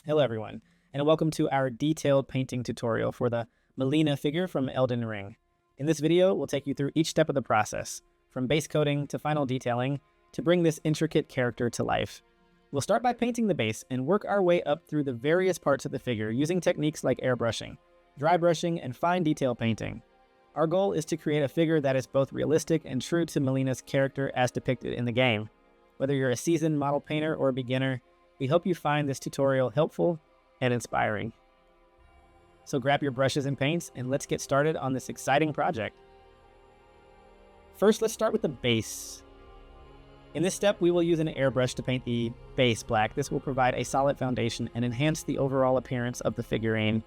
Hello everyone, and welcome to our detailed painting tutorial for the Melina figure from Elden Ring. In this video, we'll take you through each step of the process, from base coating to final detailing, to bring this intricate character to life. We'll start by painting the base and work our way up through the various parts of the figure using techniques like airbrushing, dry brushing, and fine detail painting. Our goal is to create a figure that is both realistic and true to Melina's character as depicted in the game. Whether you're a seasoned model painter or a beginner, we hope you find this tutorial helpful and inspiring. So grab your brushes and paints and let's get started on this exciting project. First, let's start with the base. In this step, we will use an airbrush to paint the base black. This will provide a solid foundation and enhance the overall appearance of the figurine.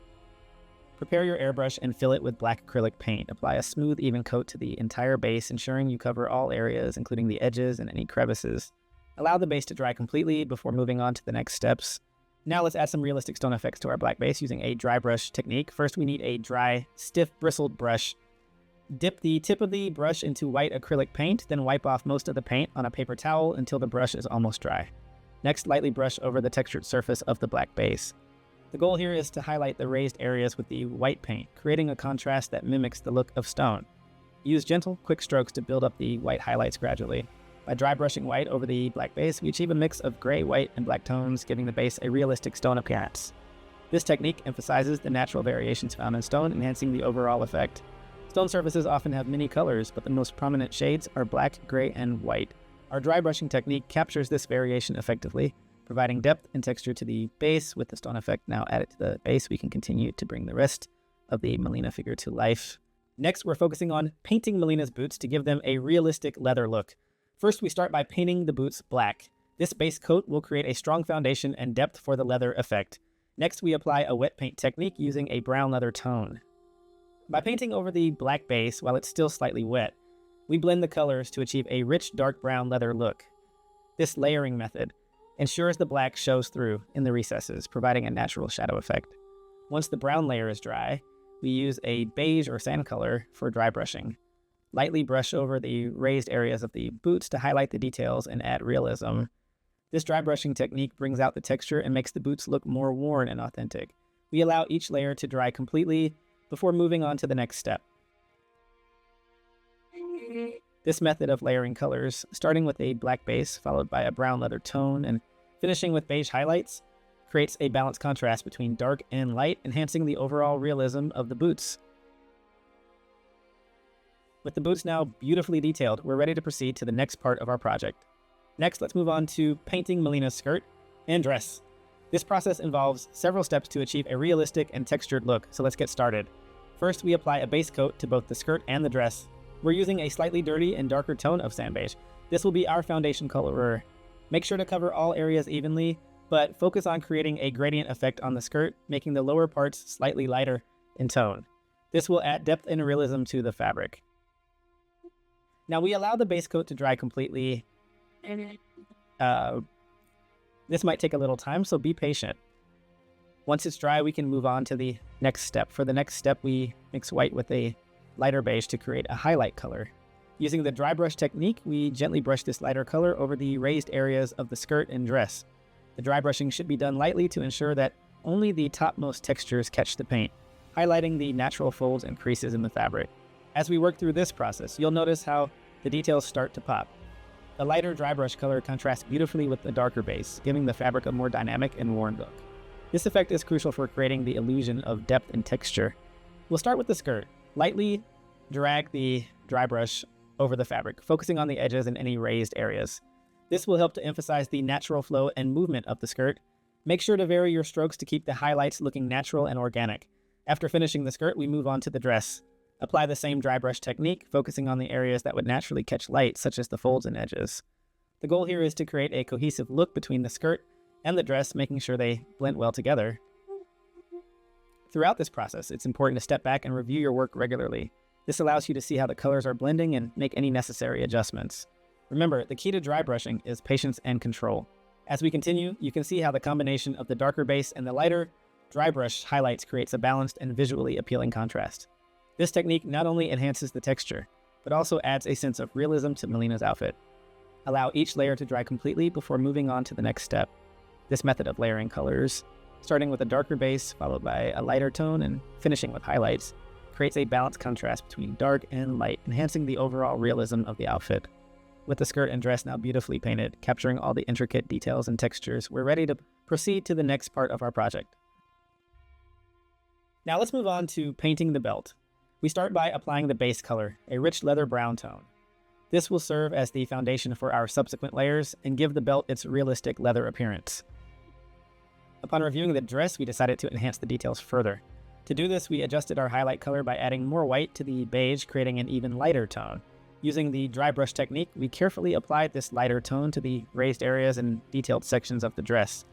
Prepare your airbrush and fill it with black acrylic paint. Apply a smooth, even coat to the entire base, ensuring you cover all areas, including the edges and any crevices. Allow the base to dry completely before moving on to the next steps. Now let's add some realistic stone effects to our black base using a dry brush technique. First, we need a dry, stiff, bristled brush. Dip the tip of the brush into white acrylic paint, then wipe off most of the paint on a paper towel until the brush is almost dry. Next, lightly brush over the textured surface of the black base. The goal here is to highlight the raised areas with the white paint, creating a contrast that mimics the look of stone. Use gentle, quick strokes to build up the white highlights gradually. By dry brushing white over the black base, we achieve a mix of gray, white, and black tones, giving the base a realistic stone appearance. This technique emphasizes the natural variations found in stone, enhancing the overall effect. Stone surfaces often have many colors, but the most prominent shades are black, gray, and white. Our dry brushing technique captures this variation effectively, providing depth and texture to the base. With the stone effect now added to the base, we can continue to bring the rest of the Melina figure to life. Next, we're focusing on painting Melina's boots to give them a realistic leather look. First, we start by painting the boots black. This base coat will create a strong foundation and depth for the leather effect. Next, we apply a wet paint technique using a brown leather tone. By painting over the black base while it's still slightly wet, we blend the colors to achieve a rich dark brown leather look. This layering method ensures the black shows through in the recesses, providing a natural shadow effect. Once the brown layer is dry, we use a beige or sand color for dry brushing. Lightly brush over the raised areas of the boots to highlight the details and add realism. This dry brushing technique brings out the texture and makes the boots look more worn and authentic. We allow each layer to dry completely before moving on to the next step. This method of layering colors, starting with a black base followed by a brown leather tone and finishing with beige highlights, creates a balanced contrast between dark and light, enhancing the overall realism of the boots. With the boots now beautifully detailed, we're ready to proceed to the next part of our project. Next, let's move on to painting Melina's skirt and dress. This process involves several steps to achieve a realistic and textured look, so let's get started. First, we apply a base coat to both the skirt and the dress. We're using a slightly dirty and darker tone of sand beige. This will be our foundation color. Make sure to cover all areas evenly, but focus on creating a gradient effect on the skirt, making the lower parts slightly lighter in tone. This will add depth and realism to the fabric. Now we allow the base coat to dry completely. This might take a little time, so be patient. Once it's dry, we can move on to the next step. For the next step, we mix white with a lighter beige to create a highlight color. Using the dry brush technique, we gently brush this lighter color over the raised areas of the skirt and dress. The dry brushing should be done lightly to ensure that only the topmost textures catch the paint, highlighting the natural folds and creases in the fabric. As we work through this process, you'll notice how the details start to pop. The lighter dry brush color contrasts beautifully with the darker base, giving the fabric a more dynamic and worn look. This effect is crucial for creating the illusion of depth and texture. We'll start with the skirt. Lightly drag the dry brush over the fabric, focusing on the edges and any raised areas. This will help to emphasize the natural flow and movement of the skirt. Make sure to vary your strokes to keep the highlights looking natural and organic. After finishing the skirt, we move on to the dress. Apply the same dry brush technique, focusing on the areas that would naturally catch light, such as the folds and edges. The goal here is to create a cohesive look between the skirt and the dress, making sure they blend well together. Throughout this process, it's important to step back and review your work regularly. This allows you to see how the colors are blending and make any necessary adjustments. Remember, the key to dry brushing is patience and control. As we continue, you can see how the combination of the darker base and the lighter dry brush highlights creates a balanced and visually appealing contrast. This technique not only enhances the texture, but also adds a sense of realism to Melina's outfit. Allow each layer to dry completely before moving on to the next step. This method of layering colors starting with a darker base, followed by a lighter tone, and finishing with highlights, creates a balanced contrast between dark and light, enhancing the overall realism of the outfit. With the skirt and dress now beautifully painted, capturing all the intricate details and textures, we're ready to proceed to the next part of our project. Now let's move on to painting the belt. We start by applying the base color, a rich leather brown tone. This will serve as the foundation for our subsequent layers and give the belt its realistic leather appearance. Upon reviewing the dress, we decided to enhance the details further. To do this, we adjusted our highlight color by adding more white to the beige, creating an even lighter tone. Using the dry brush technique, we carefully applied this lighter tone to the raised areas and detailed sections of the dress.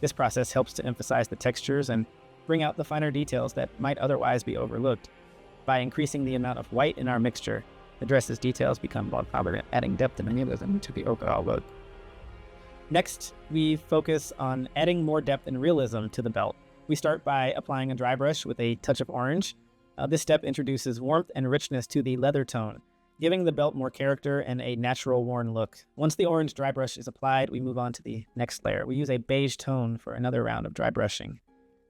This process helps to emphasize the textures and bring out the finer details that might otherwise be overlooked. By increasing the amount of white in our mixture, the dress's details become more prominent, adding depth and realism to the overall look. Next, we focus on adding more depth and realism to the belt. We start by applying a dry brush with a touch of orange. This step introduces warmth and richness to the leather tone, giving the belt more character and a natural worn look. Once the orange dry brush is applied, we move on to the next layer. We use a beige tone for another round of dry brushing.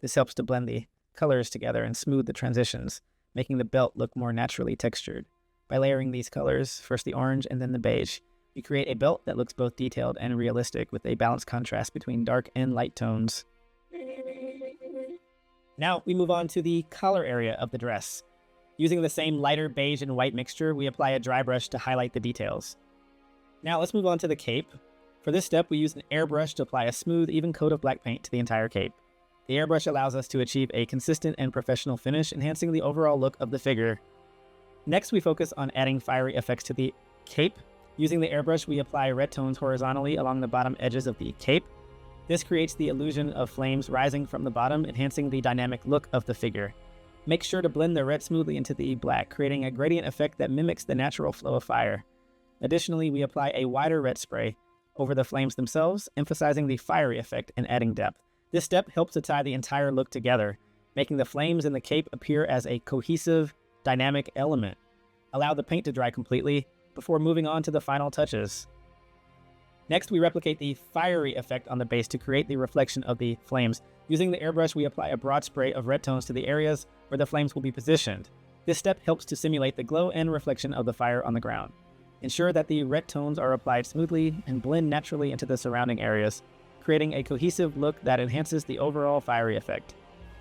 This helps to blend the colors together and smooth the transitions, making the belt look more naturally textured. By layering these colors, first the orange and then the beige, we create a belt that looks both detailed and realistic with a balanced contrast between dark and light tones. Now we move on to the collar area of the dress. Using the same lighter beige and white mixture, we apply a dry brush to highlight the details. Now let's move on to the cape. For this step, we use an airbrush to apply a smooth, even coat of black paint to the entire cape. The airbrush allows us to achieve a consistent and professional finish, enhancing the overall look of the figure. Next, we focus on adding fiery effects to the cape. Using the airbrush, we apply red tones horizontally along the bottom edges of the cape. This creates the illusion of flames rising from the bottom, enhancing the dynamic look of the figure. Make sure to blend the red smoothly into the black, creating a gradient effect that mimics the natural flow of fire. Additionally, we apply a wider red spray over the flames themselves, emphasizing the fiery effect and adding depth. This step helps to tie the entire look together, making the flames in the cape appear as a cohesive, dynamic element. Allow the paint to dry completely before moving on to the final touches. Next, we replicate the fiery effect on the base to create the reflection of the flames. Using the airbrush, we apply a broad spray of red tones to the areas where the flames will be positioned. This step helps to simulate the glow and reflection of the fire on the ground. Ensure that the red tones are applied smoothly and blend naturally into the surrounding areas, creating a cohesive look that enhances the overall fiery effect.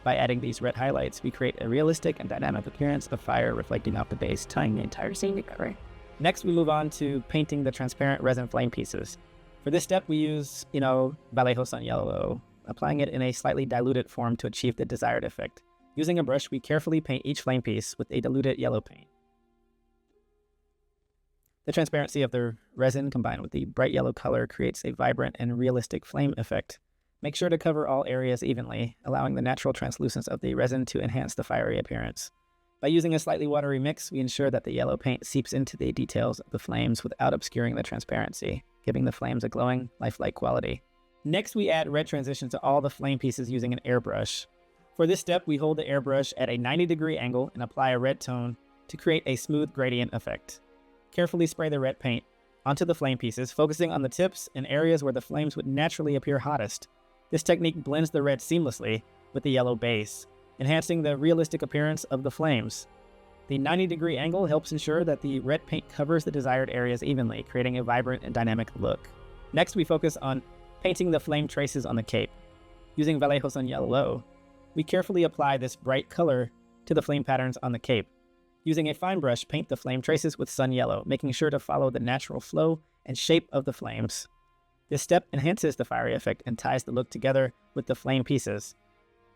By adding these red highlights, we create a realistic and dynamic appearance of fire reflecting off the base, tying the entire scene together. Next, we move on to painting the transparent resin flame pieces. For this step, we use, Vallejo Sun Yellow, applying it in a slightly diluted form to achieve the desired effect. Using a brush, we carefully paint each flame piece with a diluted yellow paint. The transparency of the resin combined with the bright yellow color creates a vibrant and realistic flame effect. Make sure to cover all areas evenly, allowing the natural translucence of the resin to enhance the fiery appearance. By using a slightly watery mix, we ensure that the yellow paint seeps into the details of the flames without obscuring the transparency, giving the flames a glowing, lifelike quality. Next, we add red transition to all the flame pieces using an airbrush. For this step, we hold the airbrush at a 90-degree angle and apply a red tone to create a smooth gradient effect. Carefully spray the red paint onto the flame pieces, focusing on the tips and areas where the flames would naturally appear hottest. This technique blends the red seamlessly with the yellow base, enhancing the realistic appearance of the flames. The 90-degree angle helps ensure that the red paint covers the desired areas evenly, creating a vibrant and dynamic look. Next, we focus on painting the flame traces on the cape. Using Vallejo Sun Yellow, we carefully apply this bright color to the flame patterns on the cape. Using a fine brush, paint the flame traces with sun yellow, making sure to follow the natural flow and shape of the flames. This step enhances the fiery effect and ties the look together with the flame pieces.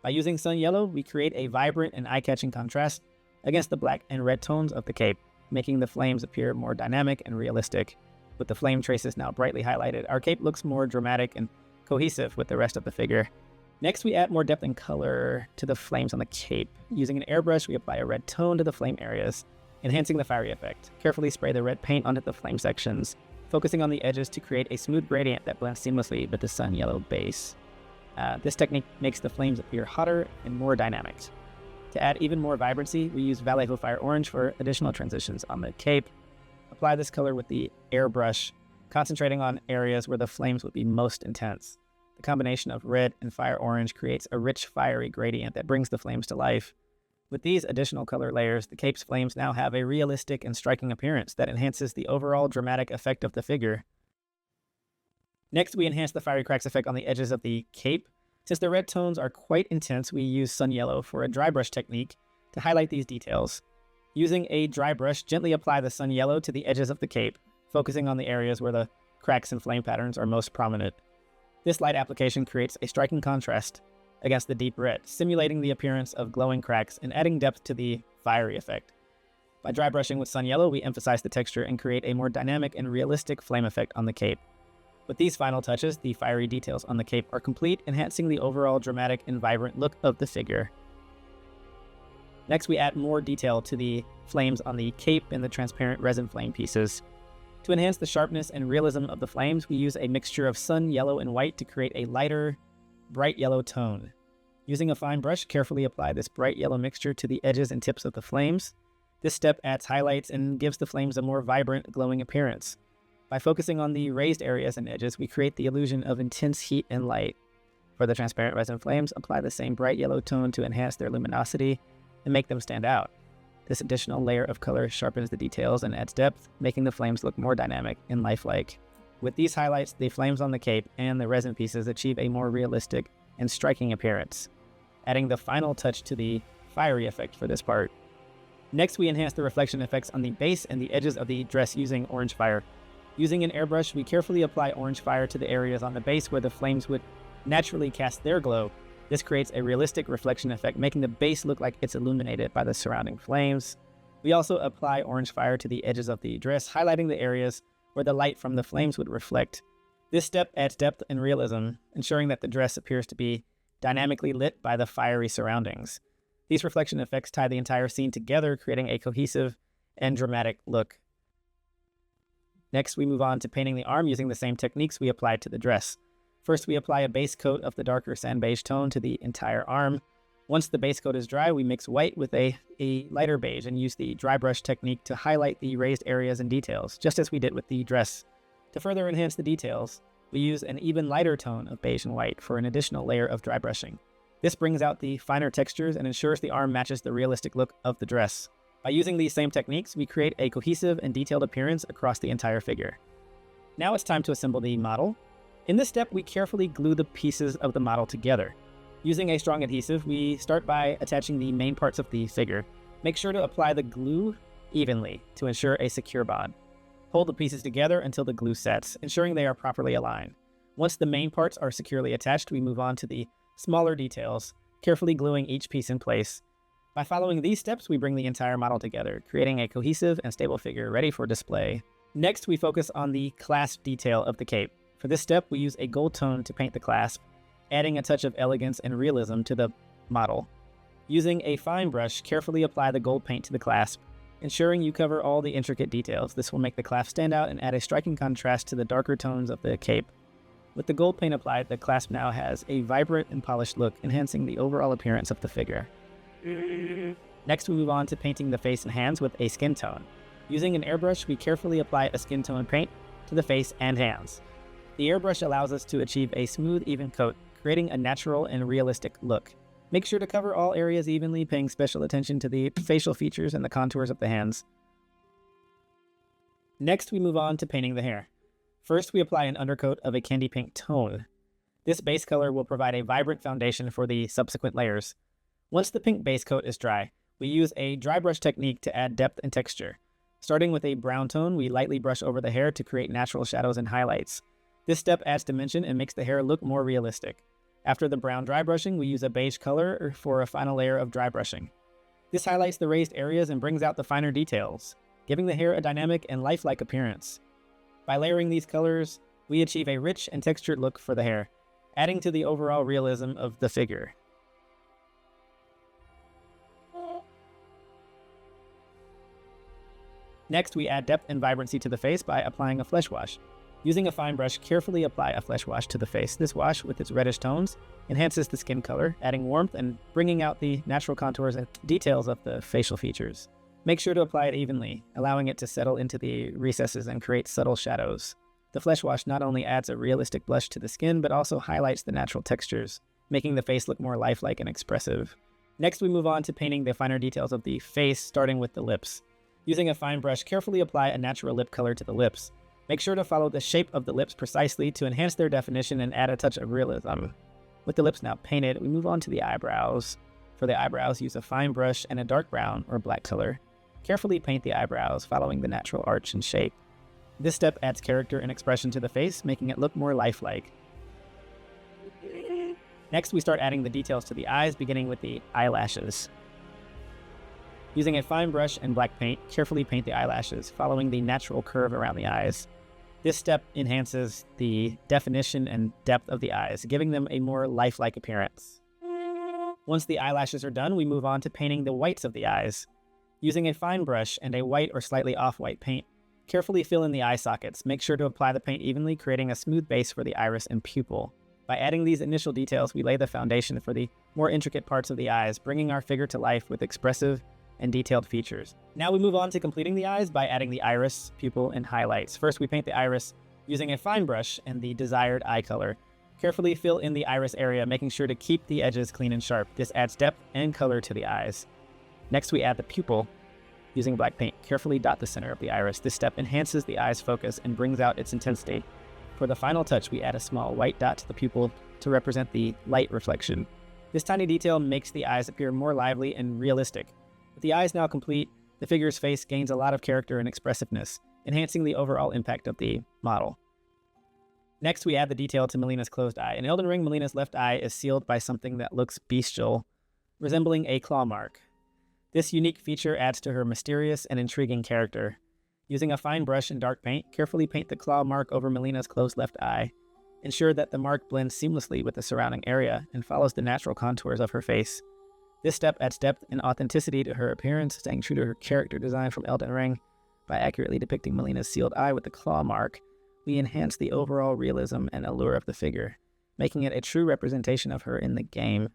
By using sun yellow, we create a vibrant and eye-catching contrast against the black and red tones of the cape, making the flames appear more dynamic and realistic. With the flame traces now brightly highlighted, our cape looks more dramatic and cohesive with the rest of the figure. Next, we add more depth and color to the flames on the cape. Using an airbrush, we apply a red tone to the flame areas, enhancing the fiery effect. Carefully spray the red paint onto the flame sections, focusing on the edges to create a smooth gradient that blends seamlessly with the sun yellow base. This technique makes the flames appear hotter and more dynamic. To add even more vibrancy, we use Vallejo Fire Orange for additional transitions on the cape. Apply this color with the airbrush, concentrating on areas where the flames would be most intense. The combination of red and fire orange creates a rich, fiery gradient that brings the flames to life. With these additional color layers, the cape's flames now have a realistic and striking appearance that enhances the overall dramatic effect of the figure. Next, we enhance the fiery cracks effect on the edges of the cape. Since the red tones are quite intense, we use sun yellow for a dry brush technique to highlight these details. Using a dry brush, gently apply the sun yellow to the edges of the cape, focusing on the areas where the cracks and flame patterns are most prominent. This light application creates a striking contrast against the deep red, simulating the appearance of glowing cracks and adding depth to the fiery effect. By dry brushing with sun yellow, we emphasize the texture and create a more dynamic and realistic flame effect on the cape. With these final touches, the fiery details on the cape are complete, enhancing the overall dramatic and vibrant look of the figure. Next, we add more detail to the flames on the cape and the transparent resin flame pieces. To enhance the sharpness and realism of the flames, we use a mixture of sun yellow and white to create a lighter, bright yellow tone. Using a fine brush, carefully apply this bright yellow mixture to the edges and tips of the flames. This step adds highlights and gives the flames a more vibrant, glowing appearance. By focusing on the raised areas and edges, we create the illusion of intense heat and light. For the transparent resin flames, apply the same bright yellow tone to enhance their luminosity and make them stand out. This additional layer of color sharpens the details and adds depth, making the flames look more dynamic and lifelike. With these highlights, the flames on the cape and the resin pieces achieve a more realistic and striking appearance, adding the final touch to the fiery effect for this part. Next, we enhance the reflection effects on the base and the edges of the dress using orange fire. Using an airbrush, we carefully apply orange fire to the areas on the base where the flames would naturally cast their glow. This creates a realistic reflection effect, making the base look like it's illuminated by the surrounding flames. We also apply orange fire to the edges of the dress, highlighting the areas where the light from the flames would reflect. This step adds depth and realism, ensuring that the dress appears to be dynamically lit by the fiery surroundings. These reflection effects tie the entire scene together, creating a cohesive and dramatic look. Next, we move on to painting the arm using the same techniques we applied to the dress. First, we apply a base coat of the darker sand beige tone to the entire arm. Once the base coat is dry, we mix white with a lighter beige and use the dry brush technique to highlight the raised areas and details, just as we did with the dress. To further enhance the details, we use an even lighter tone of beige and white for an additional layer of dry brushing. This brings out the finer textures and ensures the arm matches the realistic look of the dress. By using these same techniques, we create a cohesive and detailed appearance across the entire figure. Now it's time to assemble the model. In this step, we carefully glue the pieces of the model together. Using a strong adhesive, we start by attaching the main parts of the figure. Make sure to apply the glue evenly to ensure a secure bond. Hold the pieces together until the glue sets, ensuring they are properly aligned. Once the main parts are securely attached, we move on to the smaller details, carefully gluing each piece in place. By following these steps, we bring the entire model together, creating a cohesive and stable figure ready for display. Next, we focus on the clasp detail of the cape. For this step, we use a gold tone to paint the clasp, adding a touch of elegance and realism to the model. Using a fine brush, carefully apply the gold paint to the clasp, ensuring you cover all the intricate details. This will make the clasp stand out and add a striking contrast to the darker tones of the cape. With the gold paint applied, the clasp now has a vibrant and polished look, enhancing the overall appearance of the figure. Next, we move on to painting the face and hands with a skin tone. Using an airbrush, we carefully apply a skin tone paint to the face and hands. The airbrush allows us to achieve a smooth, even coat, creating a natural and realistic look. Make sure to cover all areas evenly, paying special attention to the facial features and the contours of the hands. Next, we move on to painting the hair. First, we apply an undercoat of a candy pink tone. This base color will provide a vibrant foundation for the subsequent layers. Once the pink base coat is dry, we use a dry brush technique to add depth and texture. Starting with a brown tone, we lightly brush over the hair to create natural shadows and highlights. This step adds dimension and makes the hair look more realistic. After the brown dry brushing, we use a beige color for a final layer of dry brushing. This highlights the raised areas and brings out the finer details, giving the hair a dynamic and lifelike appearance. By layering these colors, we achieve a rich and textured look for the hair, adding to the overall realism of the figure. Next, we add depth and vibrancy to the face by applying a flesh wash. Using a fine brush, carefully apply a flesh wash to the face. This wash, with its reddish tones, enhances the skin color, adding warmth and bringing out the natural contours and details of the facial features. Make sure to apply it evenly, allowing it to settle into the recesses and create subtle shadows. The flesh wash not only adds a realistic blush to the skin, but also highlights the natural textures, making the face look more lifelike and expressive. Next, we move on to painting the finer details of the face, starting with the lips. Using a fine brush, carefully apply a natural lip color to the lips. Make sure to follow the shape of the lips precisely to enhance their definition and add a touch of realism. With the lips now painted, we move on to the eyebrows. For the eyebrows, use a fine brush and a dark brown or black color. Carefully paint the eyebrows, following the natural arch and shape. This step adds character and expression to the face, making it look more lifelike. Next, we start adding the details to the eyes, beginning with the eyelashes. Using a fine brush and black paint, carefully paint the eyelashes, following the natural curve around the eyes. This step enhances the definition and depth of the eyes, giving them a more lifelike appearance. Once the eyelashes are done, we move on to painting the whites of the eyes. Using a fine brush and a white or slightly off-white paint, carefully fill in the eye sockets. Make sure to apply the paint evenly, creating a smooth base for the iris and pupil. By adding these initial details, we lay the foundation for the more intricate parts of the eyes, bringing our figure to life with expressive and detailed features. Now we move on to completing the eyes by adding the iris, pupil, and highlights. First, we paint the iris using a fine brush and the desired eye color. Carefully fill in the iris area, making sure to keep the edges clean and sharp. This adds depth and color to the eyes. Next, we add the pupil using black paint. Carefully dot the center of the iris. This step enhances the eye's focus and brings out its intensity. For the final touch, we add a small white dot to the pupil to represent the light reflection. This tiny detail makes the eyes appear more lively and realistic. With the eyes now complete, the figure's face gains a lot of character and expressiveness, enhancing the overall impact of the model. Next, we add the detail to Melina's closed eye. In Elden Ring, Melina's left eye is sealed by something that looks bestial, resembling a claw mark. This unique feature adds to her mysterious and intriguing character. Using a fine brush and dark paint, carefully paint the claw mark over Melina's closed left eye. Ensure that the mark blends seamlessly with the surrounding area and follows the natural contours of her face. This step adds depth and authenticity to her appearance, staying true to her character design from Elden Ring. By accurately depicting Melina's sealed eye with the claw mark, we enhance the overall realism and allure of the figure, making it a true representation of her in the game.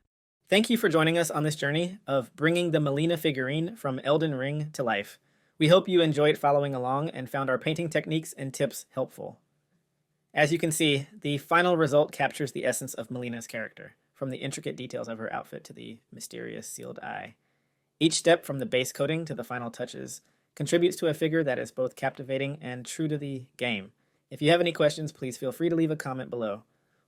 Thank you for joining us on this journey of bringing the Melina figurine from Elden Ring to life. We hope you enjoyed following along and found our painting techniques and tips helpful. As you can see, the final result captures the essence of Melina's character, from the intricate details of her outfit to the mysterious sealed eye. Each step from the base coating to the final touches contributes to a figure that is both captivating and true to the game. If you have any questions, please feel free to leave a comment below.